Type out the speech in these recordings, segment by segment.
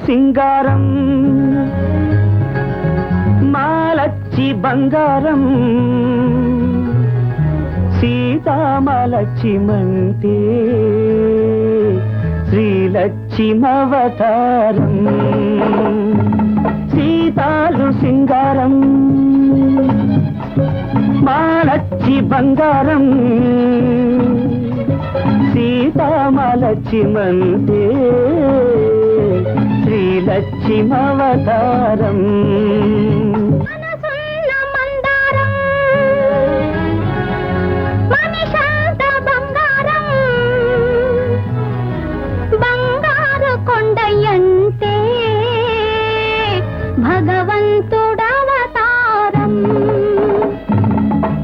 సింగారం మాలచ్చి బంగారం సీతామలక్ష్మంతే శ్రీలక్ష్మవతారం సీతాలు సింగారం మాలచ్చి బంగారం సీతామలక్ష్మంతే శ్రీలక్ష్మవతారం కొండయంతే భగవంతుడవతారం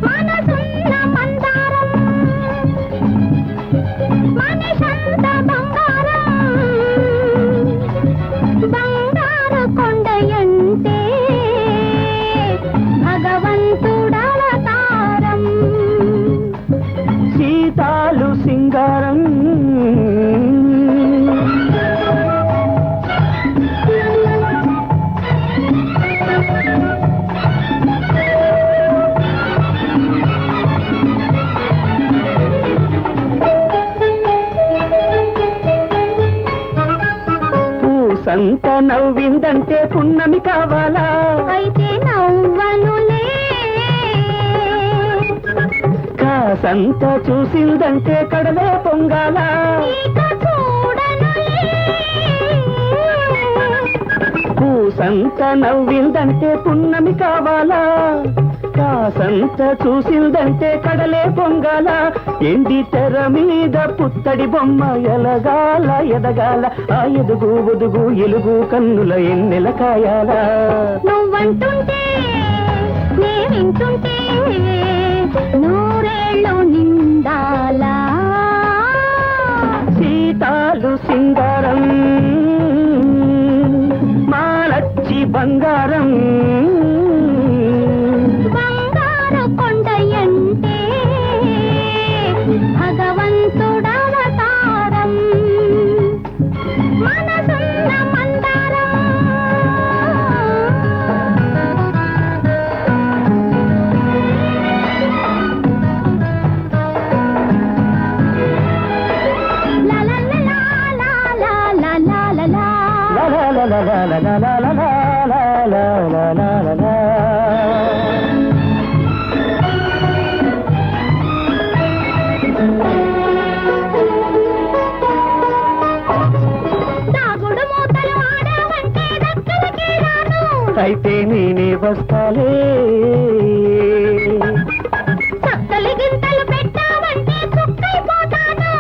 మనసున్న మందారం మనిషంత బంగారం బంగారు కొండయంతే భగవంతుడవతారం సీతాలు సింగారం సంత నవ్విందంటే పున్నమి కావాలా అయితే నవ్వనులే కాసంత చూసిందంటే కడలే పొంగాలా పూసంత నవ్విందంటే పున్నమి కావాలా కాసంత చూసిందంటే కడలే పొంగాల ఎండి తెర మీద పుత్తడి బొమ్మ ఎలగాల ఎదగాల ఆ ఎదుగు ఒదుగు ఎలుగు కన్నుల ఎన్నెల కాయాల నువ్వంటుంటే నే వింటుంటే నూరేళ్ళు నిండాలా సీతాలు సింగారం మాలచ్చి బంగారం కొండయంతే భగవంతుడవతారం మనసున్న మందారం దాగుడు మూతలు ఆడావంటే దక్కలకి రాను అయితే నేనే వస్తాలే చక్కలి గింతలు పెట్టావంటే చుక్కైపోతాను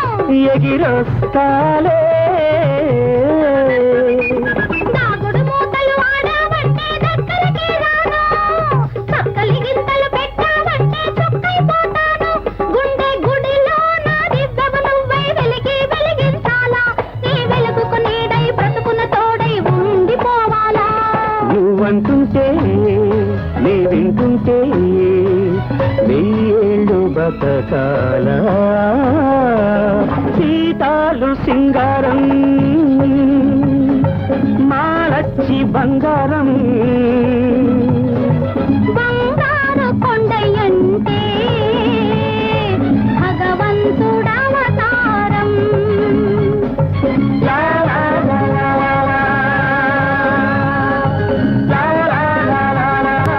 ఎగిరొస్తాలే దాగుడు మూతలు ఆడావంటే దక్కలకి రాను చక్కలి గింతలు పెట్టావంటే చుక్కైపోతాను గుండె గుడిలో నా దివ్యము నువ్వై వెలిగి వెలిగించాలా నీ వెలుగుకు నీడై బ్రతుకున తోడై ఉండిపోవాలా నువ్వంటుంటే నీ వింటుంటే వెయ్యేళ్ళు బతకాల సీతాలు సింగారం మాలచ్చి బంగారం బంగారు కొండయంతే భగవంతుడవతారం లా లా లా లా లా లా. లా లా లా లా లా.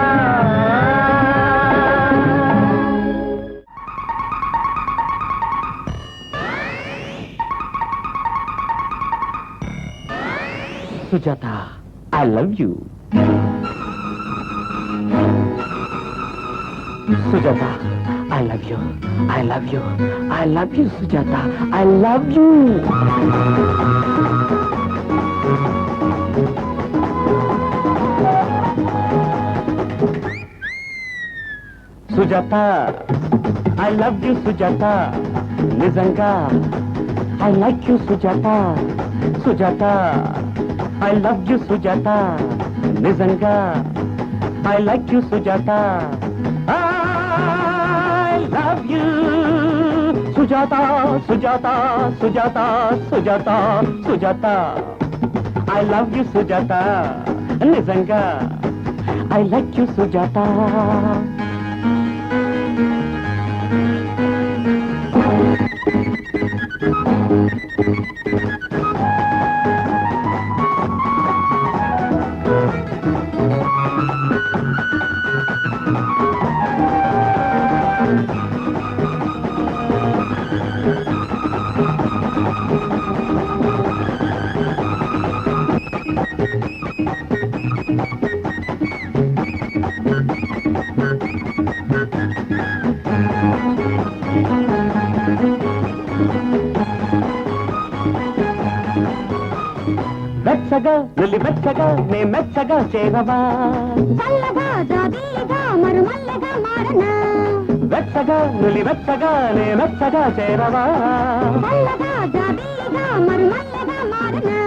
Sujata, I love you. Sujata, I love you. I love you. I love you, Sujata. I love you. Sujata, I love you, Sujata. Nizanga, I like you, Sujata. Sujata, I love you, Sujata. Nizanga, I like you, Sujata. I love you, Sujata, Sujata, Sujata, Sujata, Sujata. I love you Sujatha నిజంగా I like you Sujatha మెచ్చగా నులి మెచ్చగా నే మెచ్చగా చేరవా చల్లగా జాబీగా మరుమల్లగా మారనా వెచ్చగా నులి వెచ్చగా నే మెచ్చగా చేరవా చల్లగా జాబీగా మరుమల్లగా మారనా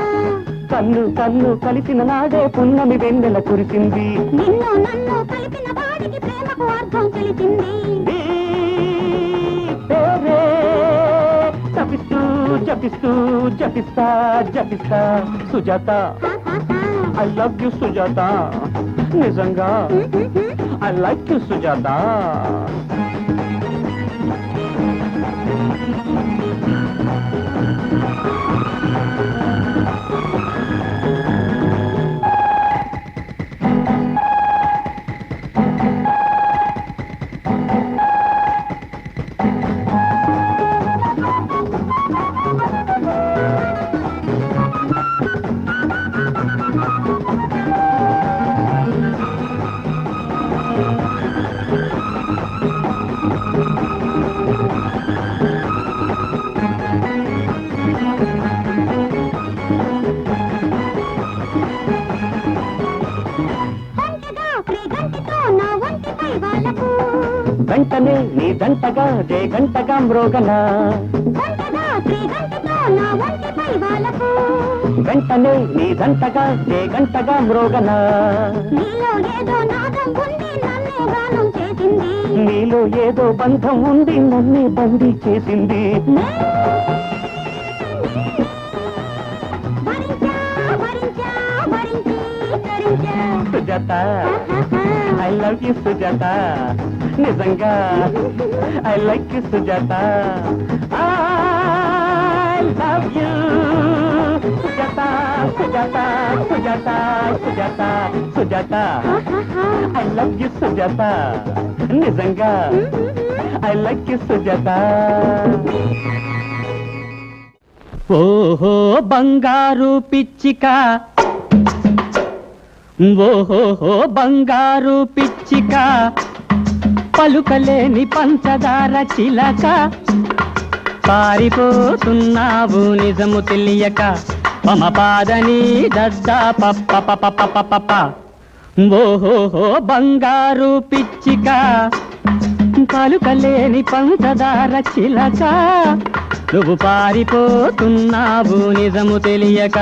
కన్ను కన్ను కలిసిన నాడే పున్నమి వెన్నెల కురిసింది నిన్ను నన్ను కలిపిన వాడికి ప్రేమకు అర్థం తెలిసింది ఈ పేరే జపిస్తూ జపిస్తూ జపిస్తా జపిస్తా Sujatha I love you Sujatha నిజంగా ఐ లైక్ యు సుజాత వెంటనే నీ జంటగా జే గంటగా మ్రోగనా వెంటనే నీ జంటగా జే గంటగా మ్రోగనా నీలో ఏదో బంధం ఉంది నన్నే బందీ చేసింది Sujatha I love you Sujatha నిజంగా I like you Sujatha I love you Sujatha Sujatha Sujatha Sujatha Sujatha I love you Sujatha నిజంగా ఐ లైక్ యు సుజాత ఓహో బంగారు పిచ్చిక ఓహో బంగారు పిచ్చిక పలుకలేని పంచదార చిలక పారిపోతున్నావు నిజము తెలియక మమ పాదని దద్దా పప్ప పప్ప పప్ప ఓహో బంగారు పిచ్చిక పలుకలేని పంచదార చిలక నువ్వు పారిపోతున్నావు నిజము తెలియక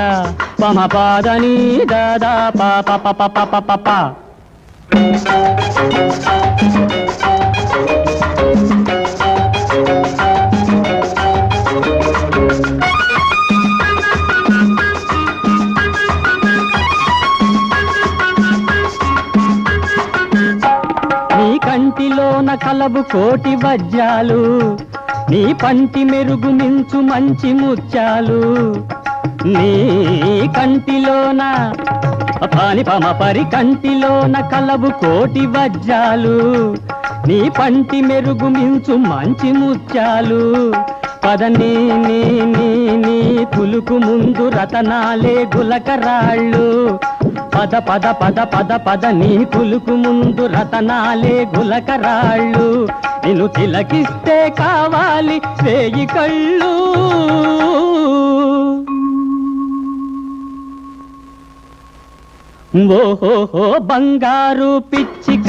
మమ పాదని దదా పప్ప పప్ప పప్ప నీ కంటిలోన కలవు కోటి వజ్రాలు నీ పంటి మెరుగు మించు మంచి ముత్యాలు నీ కంటిలోన పాని పమ పరి కంటిలోన కలవు కోటి వజ్రాలు నీ పంటి మెరుగు మించు మంచి ముత్యాలు పదని నీ పులుకు ముందు రతనాలే గులకరాళ్ళు పద పద పద పద పద నీ పులుకు ముందు రతనాలే గులకరాళ్ళు నిన్ను తిలకిస్తే కావాలి వేయి కళ్ళు ఓహో బంగారు పిచ్చిక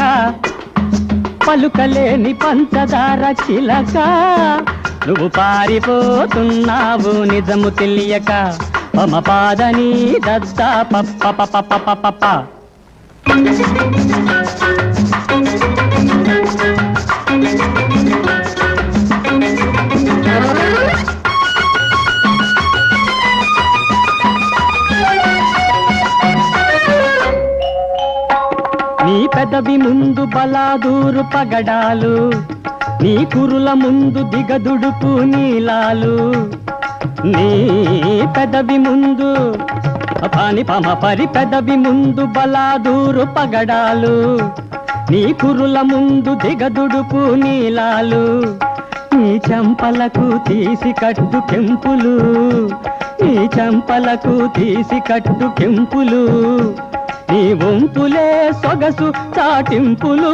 పలుకలేని పంచదార చిలక నువ్వు పారిపోతున్నావు నిజము తెలియక మమ పాదని దద్దా పప్ప పప్ప పప్ప పెదవి ముందు బలాదూరు పగడాలు, నీ కురుల ముందు దిగదుడుపు నీలాలు. నీ పెదవి ముందు పాని పమ పరి పెదవి ముందు బలాదూరు పగడాలు, నీ కురుల ముందు దిగదుడుపు నీలాలు. నీ చంపలకు తీసి కట్టు కెంపులు, నీ చంపలకు తీసి కట్టు కెంపులు, నీ వంపులే సొగసు చాటింపులు.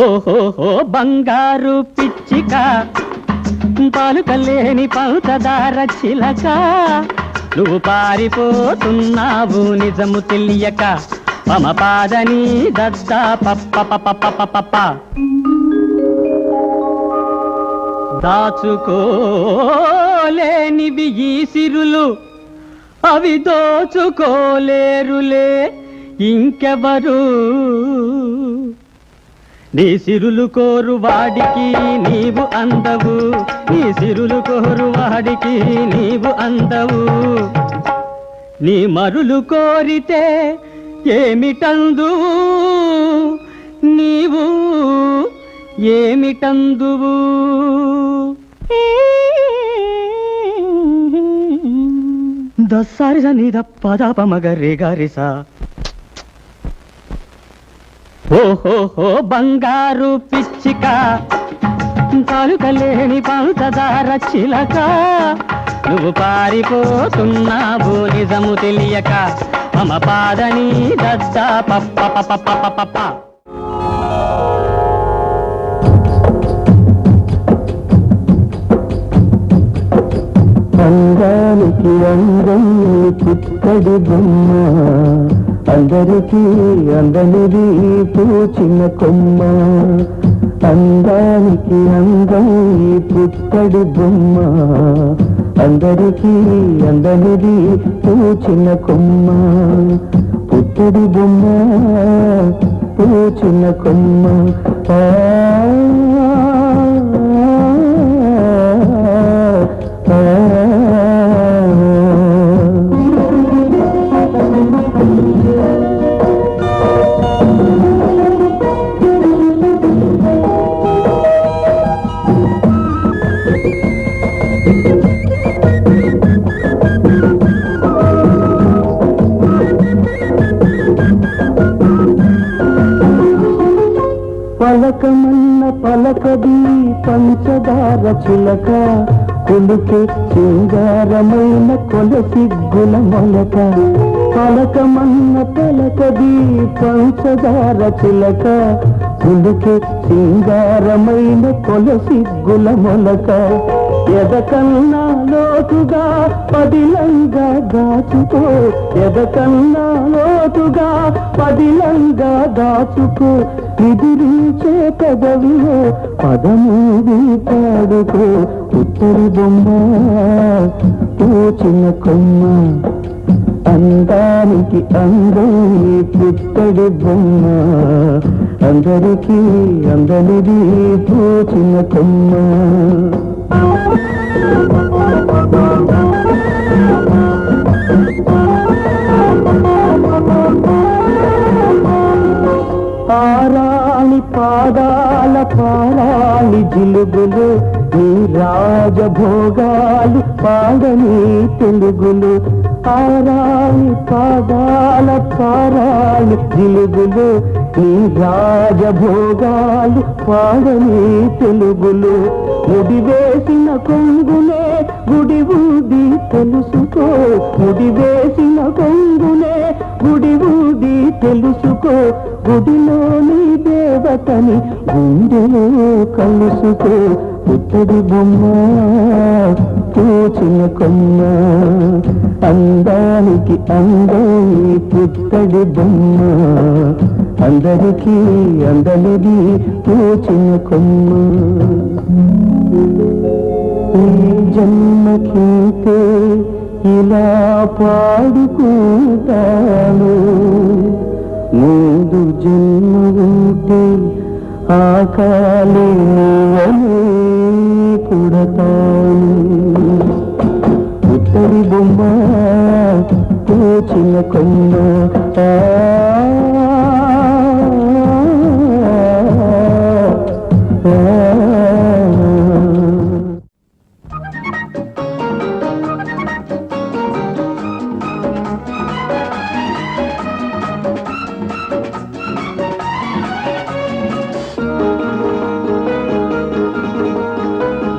ఓహో బంగారు పిచ్చిక, పాలుకలేని పంచదార చిలక, నువ్వు పారిపోతున్నావు నిజము తెలియక. పమ పాదని దద్దా పప్ప పప్ప పప్ప. దాచుకోలేనివి ఈ సిరులు, అవి దోచుకోలేరులే ఇంకెవరు. నీ సిరులు కోరు వాడికి నీవు అందవు, నీ సిరులు కోరు వాడికి నీవు అందవు. నీ మరులు కోరితే ఏమిటందువు, నీవు ఏమిటందువు. దస్సారిస నీద పదాపమగరే గారిసా. ఓహో బంగారు పిచ్చిక, పాలుకలేని పంచదార చిలక, నువ్వు పారిపోతున్నావు నిజము తెలియక. మమ పాదని దద్దా పప్ప పప్ప పప్ప. అందానికి అందం పుట్టడి బొమ్మ, అందరికీ అందనిది పూచిన కొమ్మ. అందానికి అందం పుట్టడి బొమ్మ, అందరికీ అందనిది పూచిన కొమ్మ. పుట్టడి బొమ్మ పూచిన కొమ్మ. పలకమన్న పలకది పంచదార చిలక, కొలుకే సింగారమైన కొలసిగ్గుల మొలక. పలకమన్న పలకది పంచదార చిలక, కొలుకే సింగారమైన కొలసిగ్గుల మొలక. ఎదకన్నా లోతుగా పదిలంగా దాచుకో, ఎదకన్నా లోతుగా పదిలంగా దాచుకో. నిదురించే పెదవిలో పదమూది పాడుకో. పుట్టడి బొమ్మ పూచిన కొమ్మ, అందానికి అందం పుట్టడి బొమ్మ, అందరికీ అందనిది పూచిన కొమ్మ. ఆరాణి పాదాల పారాణి జిలుగులు, నీ రాజభోగాలు పాడని తెలుగులు. ఆరాణి పాదాల పారాణి జిలుగులు, నీ రాజభోగాలు పాడని తెలుగులు. ముడివేసిన కొంగునే గుడి ఊది తెలుసుకో, ముడివేసిన కొంగునే గుడి ఊది తెలుసుకో. గుడిలోని దేవతని గుండెలో కలుసుకో. పుట్టడి బొమ్మ పూచిన కొమ్మ, అందానికి అందం పుట్టడి బొమ్మ, అందరికీ అందనిది పూచిన కొమ్మ. ఈ జన్మకింతే ఇలా పాడుకుంటాను, ముందు జన్మ ఉంటే ఆకాలి నీవనే పుడతాను ఉత్తరి బొమ్మ పూచిన కొమ్మ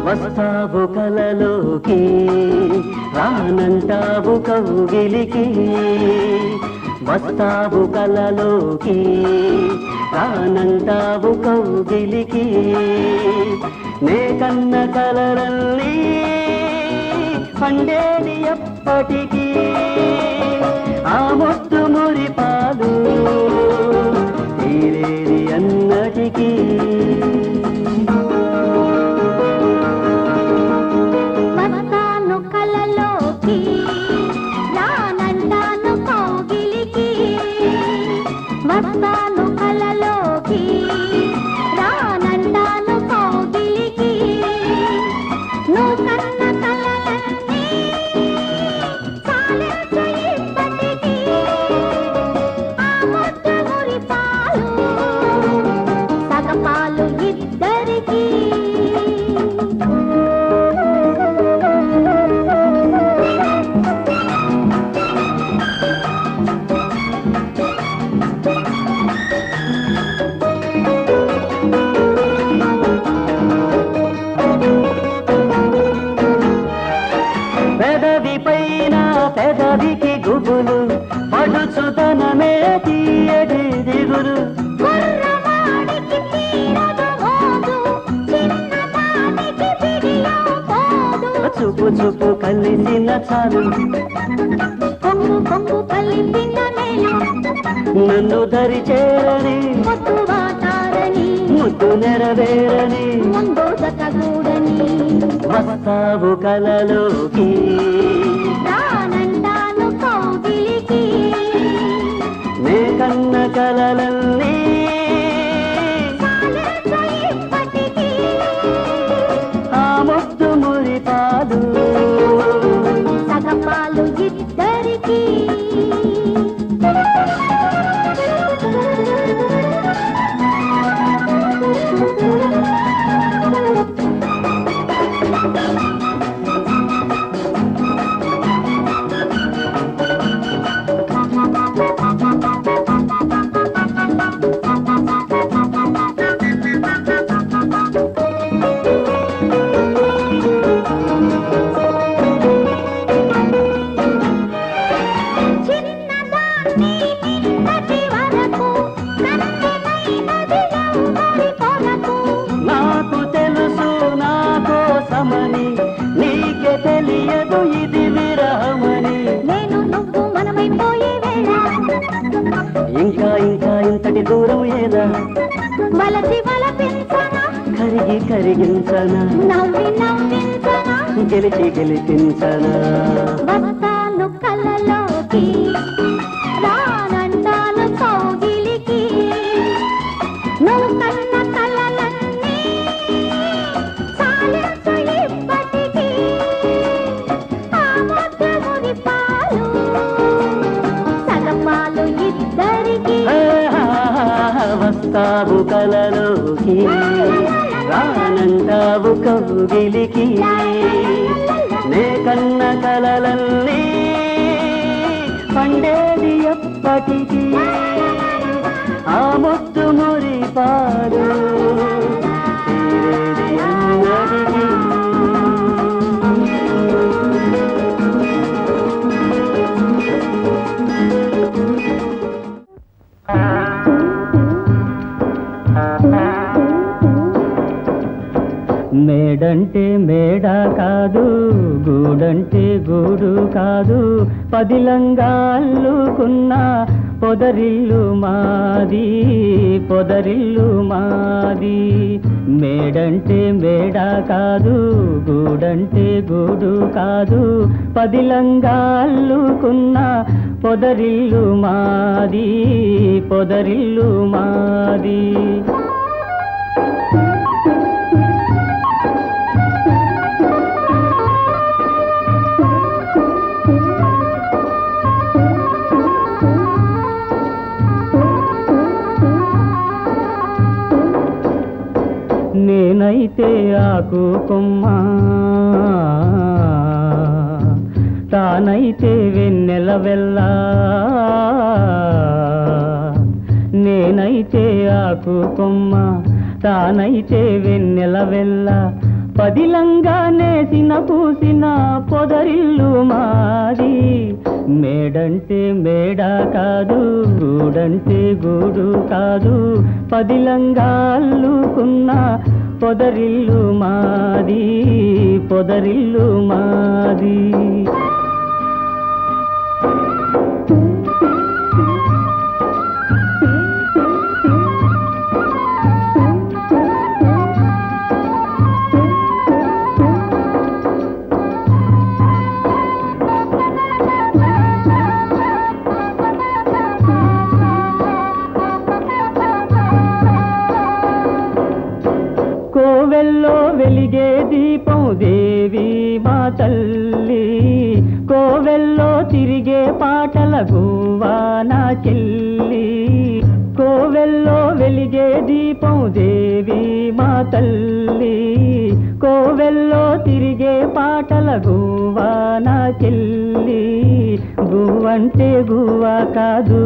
వస్తావు కలలోకి రానంటావు కౌగిలికి వస్తావు కలలోకి రానంటావు కౌగిలికి నే కన్న కలరల్లి పండేది ఎప్పటికీ ఆ మొత్తు మురిపాలు తీరేది అన్నటికీ వస్తాను కలలోకి రానంటాను కౌగిలికి వస్తాను కలలోకి రానంటాను కౌగిలికి నువ్వు కన్న కలలన్నీ చాలించు ఇప్పటికీ ఆ ముద్దు మురిపాలు సగపాలు ఇద్దరికీ పెదవి పైన పెదవికి గుబులు పడుచుదనమే తీయటి దిగులు కుర్రవాడికి తీరదు మోజు చిన్నదానికి పిడియో పోదు చూపు చూపు కలిసిన చాలు కొంగు కొంగు కలిపిన నేల నన్ను దరి చేరని ముద్దు వాటారని ముద్దు నెరవేరని ముందు జతగూడని వస్తావు కలలోకి రానంటాను కౌగిలికి నే కన్న కలలన్నీ చాలించు ఇప్పటికీ ఆ ముద్దు మురిపాలు సగపాలు ఇద్దరికీ చిన్నదాన్ని నిన్నటి వరకు నన్నమైనది ఎవరి కొరకు నాకు తెలుసు నా కోసమని నీకే తెలియదు ఇది విరహమని నేను నువ్వు మనమైపోయే వేళ ఇంకా ఇంకా ఇంతటి దూరం ఏదా వలసి వలపించనా కరిగి కరిగించనా నవ్వి నవ్వించనా గెలిచి గెలిపించనా వస్తాను కలలోకి రానంటాను కౌగిలికి నువ్వు కన్న కలలన్నీ చాలించు ఇప్పటికీ ఆ ముద్దు మురిపాలు సగపాలు ఇద్దరికీ వస్తావు కలలోకి రానంటావు కౌగిలికి నే కన్న కలలన్నీ పండేది ఎప్పటికీ ఆ ముద్దు మురిపాలు తీరేది అన్నటికీ మేడంటే మేడ కాదు గూడంటే గూడు కాదు పదిలంగా అల్లుకున్న పొదరిల్లు మాది పొదరిల్లు మాది మేడంటే మేడ కాదు గూడంటే గూడు కాదు పదిలంగా అల్లుకున్న పొదరిల్లు మాది పొదరిల్లు మాది. నేనైతే ఆకు కొమ్మ, తానైతే వెన్నెల వెళ్ళ. నేనైతే ఆకు కొమ్మ, తానైతే వెన్నెల వెళ్ళ. పదిలంగా నేసిన పూసిన పొదరిల్లు మాది. మేడంటే మేడ కాదు, గూడంటే గూడు కాదు, పదిలంగా అల్లుకున్న పొదరిల్లు మాది పొదరిల్లు మాది. కోవెల్లో వెలిగే దీపం దేవి మా తల్లి. కోవెల్లో తిరిగే పాటల గువ్వా నా చెల్లి. కోవెల్లో వెలిగే దీపం దేవి మా తల్లి. కోవెల్లో తిరిగే పాటల గువ్వా నా చెల్లి. గువ్వంటే గువ్వా కాదు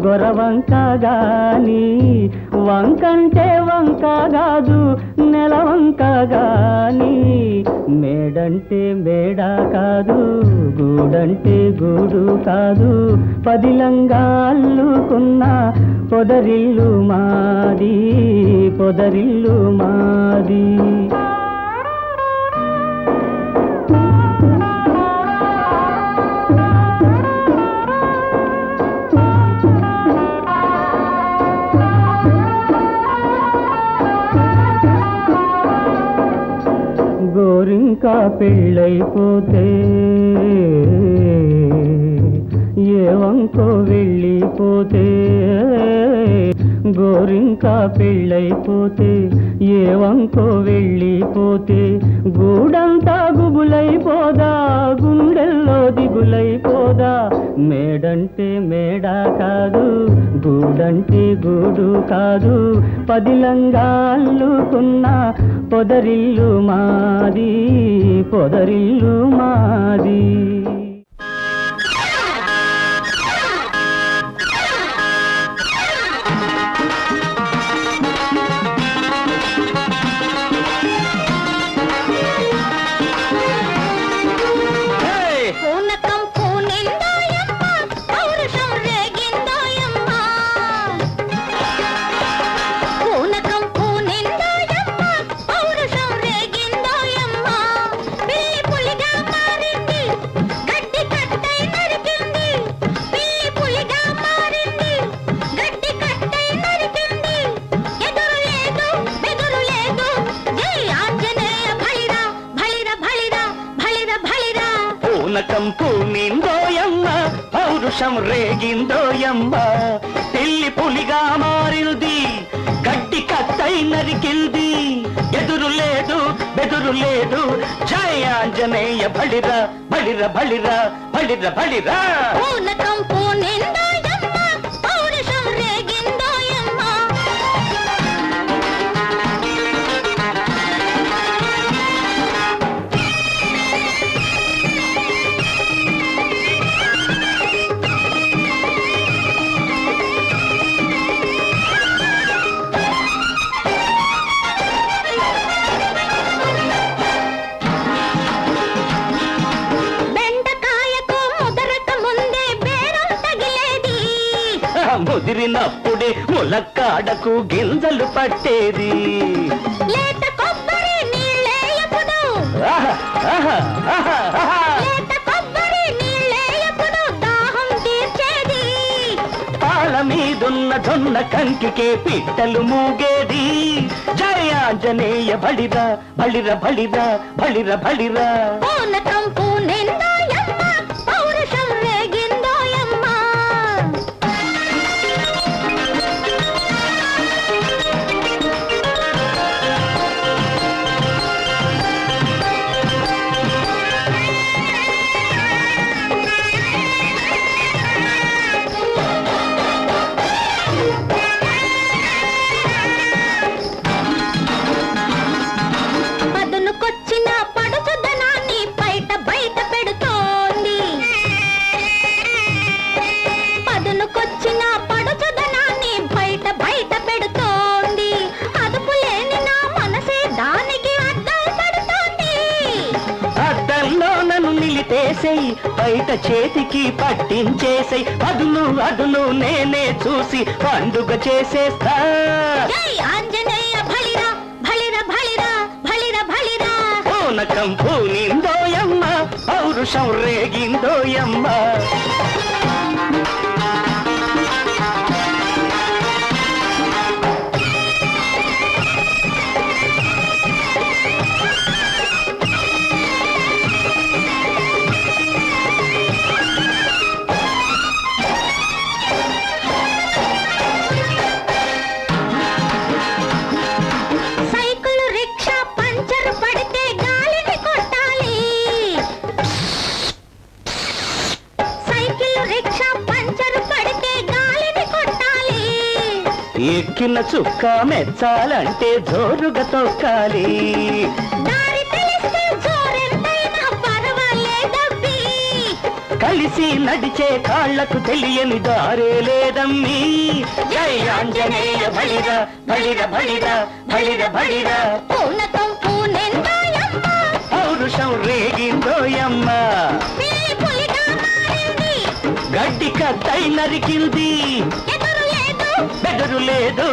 గొరవంక గాని, వంకంటే వంక కాదు నెలవంక గాని. మేడంటే మేడ కాదు, గూడంటే గూడు కాదు, పదిలంగా అల్లుకున్న పొదరిల్లు మాది పొదరిల్లు మాది. గోరింకా పెళ్ళైపోతే ఏ వంకో వెళ్ళిపోతే. గోరింకా పెళ్ళైపోతే ఏ వంకో వెళ్ళిపోతే. గూడంతా గుబులైపోదా, గుండెల్లో దిగులైపోదా. మేడంటే మేడ కాదు, గూడంటే గూడు కాదు, పదిలంగా అల్లుకున్న పొదరిల్లు మాది పొదరిల్లు మాది. పూనిందోయమ్మ పౌరుషం రేగిందోయమ్మ. తెల్లి పులిగా మారింది, గడ్డి కత్తై నరికింది. ఎదురు లేదు బెదురు లేదు, జయ ఆంజనేయ బలిరా బలిర బలిరా బలిర బలిరా. ముదిరినప్పుడే ములక్కాడకు గింజలు పట్టేది. లేత కొబ్బరి నీళ్ళే ఎప్పుడు, లేత కొబ్బరి నీళ్ళే ఎప్పుడు దాహం తీర్చేది. పాల మీదున్న జొన్న కంకికే పిట్టలు మూగేది. జయ ఆంజనేయ బలిరా బలిర బలిరా బలిర బలిరా. పూనకం పూనిందోయమ్మ పౌరుషం రేగిందోయమ్మ. బయట చేతికి పట్టించేసే అదును అదును నేనే చూసి పండుగ చేసేస్తా జై ఆంజనేయ బలిరా బలిరా బలిరా బలిరా బలిరా పూనకం పూనిందోయమ్మ పౌరుషం రేగిందోయమ్మ సైకిల్ రిక్షా పంచర్ పడితే గాలిని కొట్టాలి సైకిల్ రిక్షా పంచర్ పడితే గాలిని కొట్టాలి ఎక్కిన చుక్క మెచ్చాలంటే జోరుగా తొక్కాలి దారి తెలిస్తే జోరెంతైనా పర్వాలేదబ్బి కలిసి నడిచే కాళ్లకు తెలియని దారే లేదమ్మీ జై ఆంజనేయ బలిరా బలిరా బలిరా బలిరా బలిరా పూనకం పూనెందాయమ్మ పౌరుషం రేగిందోయమ్మ పిల్లి పులిగా మారింది గడ్డి కత్తై నరికింది ఎదురు లేదు బెదరు లేదు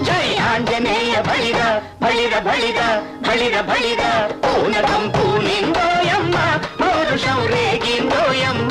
జై ఆంజనేయ బలిరా బలిరా బలిరా బలిరా బలిరా పూనకం పూనిందోయమ్మ పౌరుషం రేగిందోయమ్మ